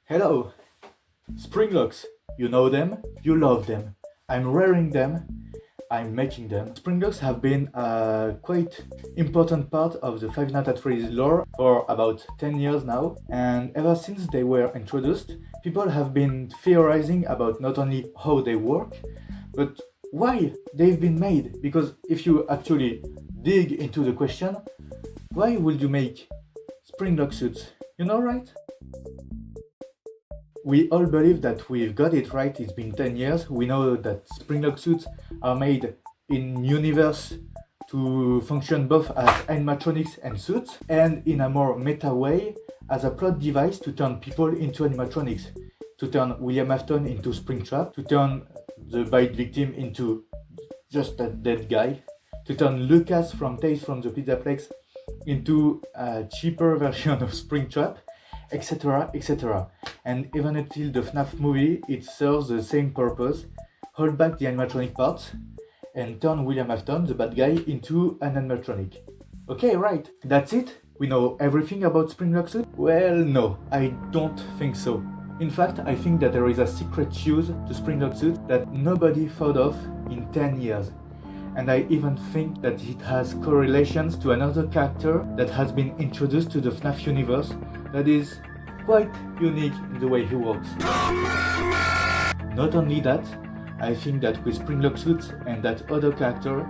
Hello, Springlocks. You know them, you love them. I'm wearing them, I'm making them. Springlocks have been a quite important part of the Five Nights at Freddy's lore for about 10 years now, and ever since they were introduced, people have been theorizing about not only how they work, but why they've been made. Because if you actually dig into the question, why would you make Springlock suits? You know, right? We all believe that we've got it right. It's been 10 years. We know that Springlock suits are made in universe to function both as animatronics and suits, and in a more meta way as a plot device to turn people into animatronics, to turn William Afton into Springtrap, to turn the bite victim into just a dead guy, to turn Lucas from Tales from the Pizzaplex into a cheaper version of Springtrap, etc, etc. And even until the FNAF movie, it serves the same purpose: hold back the animatronic parts and turn William Afton, the bad guy, into an animatronic. Okay, right, that's it? We know everything about Springlock suit? Well, no, I don't think so. In fact, I think that there is a secret use to Springlock suit that nobody thought of in 10 years. And I even think that it has correlations to another character that has been introduced to the FNAF universe that is quite unique in the way he works. Not only that, I think that with Springlock suits and that other character,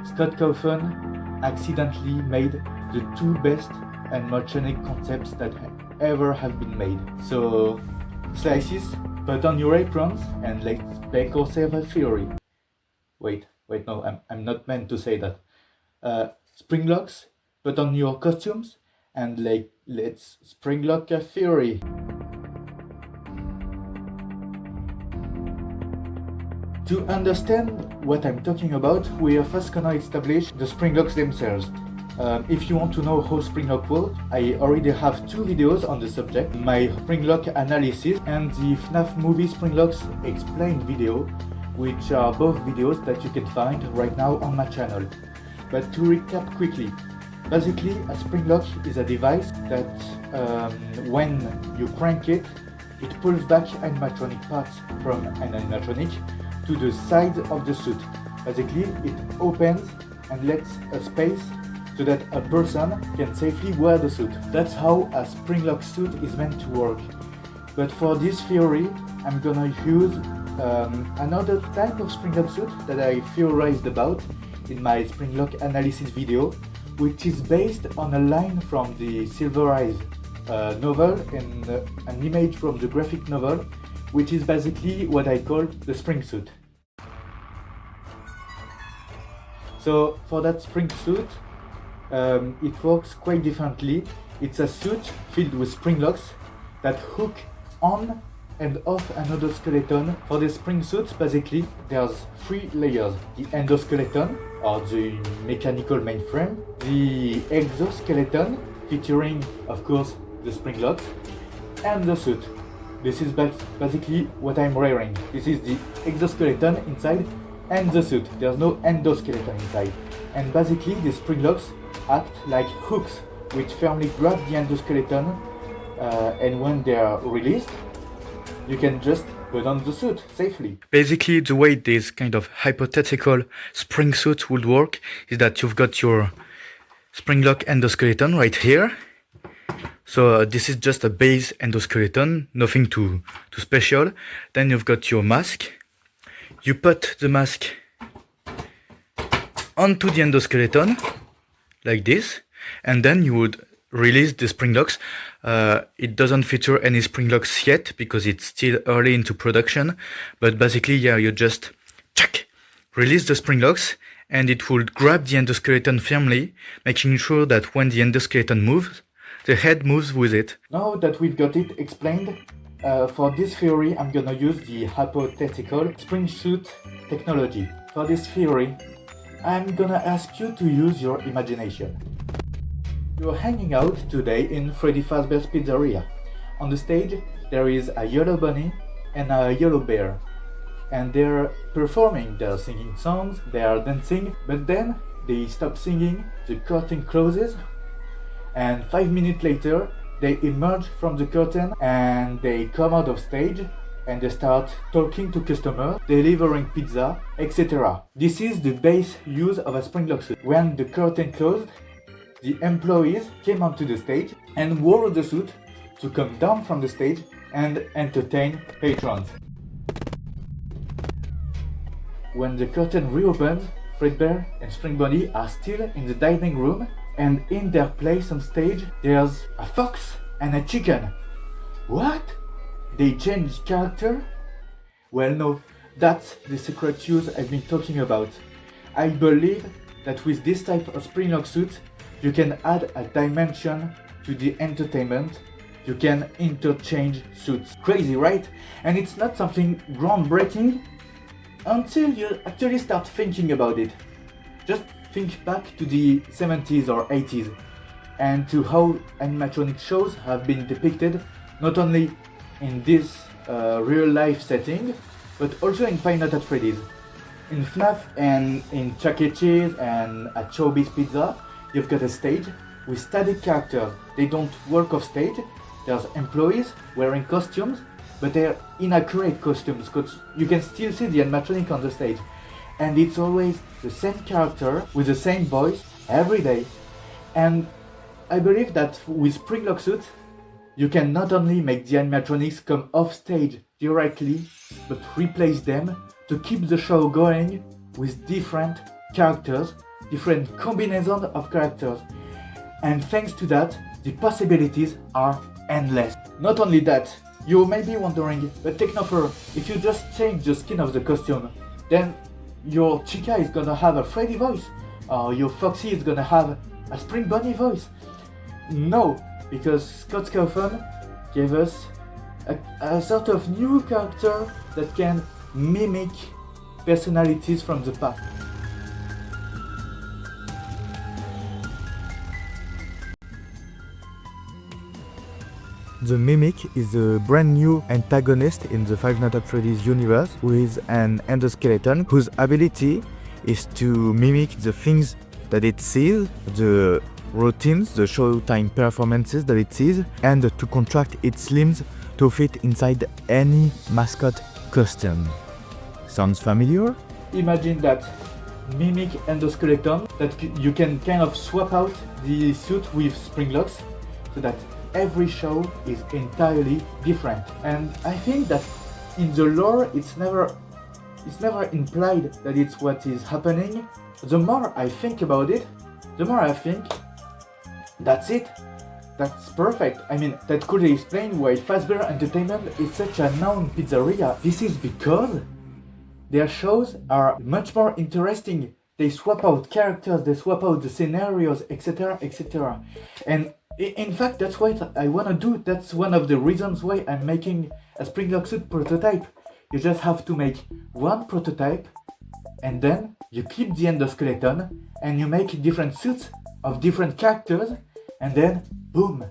Scott Cawthon accidentally made the two best animatronic concepts that ever have been made. So, slices, put on your aprons and let's bake ourselves a theory. Wait, no, I'm not meant to say that. Springlocks, put on your costumes and let's Springlock a theory. To understand what I'm talking about, we are first gonna establish the Springlocks themselves. If you want to know how Springlock works, I already have 2 videos on the subject: my Springlock analysis and the FNAF movie Springlocks explained video, which are both videos that you can find right now on my channel. But to recap quickly, basically a Springlock is a device that when you crank it, it pulls back animatronic parts from an animatronic to the side of the suit. Basically, it opens and lets a space so that a person can safely wear the suit. That's how a Springlock suit is meant to work. But for this theory, I'm gonna use another type of Springlock suit that I theorized about in my Springlock analysis video, which is based on a line from the Silver Eyes novel and an image from the graphic novel, which is basically what I call the Springsuit. So for that Springsuit, it works quite differently. It's a suit filled with Springlocks that hook on and off another skeleton. For the Springsuit, basically, there's 3 layers: the endoskeleton, or the mechanical mainframe, the exoskeleton, featuring, of course, the Springlocks, and the suit. This is basically what I'm wearing. This is the exoskeleton inside and the suit. There's no endoskeleton inside. And basically, the Springlocks act like hooks, which firmly grab the endoskeleton, and when they are released, you can just put on the suit safely. Basically, the way this kind of hypothetical spring suit would work is that you've got your Springlock endoskeleton right here. So this is just a base endoskeleton, nothing too special. Then you've got your mask. You put the mask onto the endoskeleton, like this, and then you would release the Springlocks. It doesn't feature any Springlocks yet because it's still early into production, but basically, yeah, you just release the Springlocks and it will grab the endoskeleton firmly, making sure that when the endoskeleton moves, the head moves with it. Now that we've got it explained, for this theory I'm gonna use the hypothetical Springsuit technology. For this theory, I'm gonna ask you to use your imagination. You're hanging out today in Freddy Fazbear's Pizzeria. On the stage, there is a yellow bunny and a yellow bear. And they're performing, they're singing songs, they are dancing, but then they stop singing, the curtain closes, and 5 minutes later, they emerge from the curtain and they come out of stage and they start talking to customers, delivering pizza, etc. This is the base use of a Springlock suit. When the curtain closed, the employees came onto the stage and wore the suit to come down from the stage and entertain patrons. When the curtain reopens, Fredbear and Spring Bunny are still in the dining room, and in their place on stage there's a fox and a chicken. What? They changed character? Well, no, that's the secret use I've been talking about. I believe that with this type of Springlock suit, you can add a dimension to the entertainment. You can interchange suits. Crazy, right? And it's not something groundbreaking until you actually start thinking about it. Just think back to the 70s or 80s and to how animatronic shows have been depicted not only in this real life setting but also in Five Nights at Freddy's. In FNAF and in Chuck E. Cheese and at Chowbiz Pizza, you've got a stage with static characters. They don't work off stage. There's employees wearing costumes, but they're inaccurate costumes because you can still see the animatronic on the stage. And it's always the same character with the same voice every day. And I believe that with Springlock suit, you can not only make the animatronics come off stage directly, but replace them to keep the show going with different characters, different combinations of characters. And thanks to that, the possibilities are endless. Not only that, you may be wondering, but Technofur, if you just change the skin of the costume, then your Chica is gonna have a Freddy voice, or your Foxy is gonna have a Spring Bunny voice. No, because Scott Scoffin gave us a sort of new character that can mimic personalities from the past. The Mimic is a brand new antagonist in the Five Nights at Freddy's universe, who is an endoskeleton whose ability is to mimic the things that it sees, the routines, the showtime performances that it sees, and to contract its limbs to fit inside any mascot costume. Sounds familiar? Imagine that mimic endoskeleton that you can kind of swap out the suit with Springlocks so that every show is entirely different. And I think that in the lore it's never implied that it's what is happening. The more I think about it, the more I think that's it. That's perfect. I mean, that could explain why Fazbear Entertainment is such a known pizzeria. This is because their shows are much more interesting. They swap out characters, they swap out the scenarios, etc, etc. And in fact, that's what I want to do. That's one of the reasons why I'm making a Springlock suit prototype. You just have to make one prototype and then you keep the endoskeleton and you make different suits of different characters, and then boom,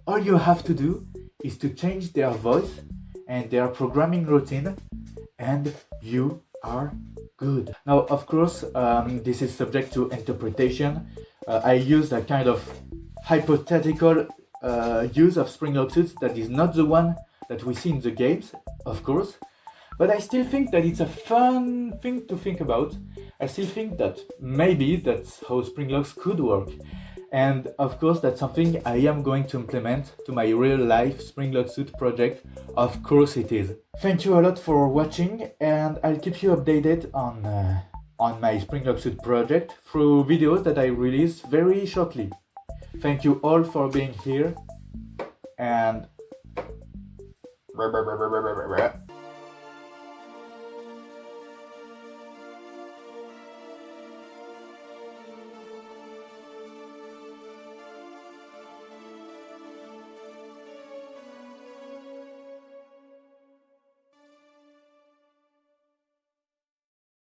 all you have to do is to change their voice and their programming routine and you are good. Now, of course, this is subject to interpretation. I use a kind of hypothetical use of Springlock suits that is not the one that we see in the games, of course, but I still think that it's a fun thing to think about. I still think that maybe that's how Springlocks could work. And of course, that's something I am going to implement to my real life Springlock suit project. Of course it is. Thank you a lot for watching, and I'll keep you updated on my Springlock suit project through videos that I release very shortly. Thank you all for being here, and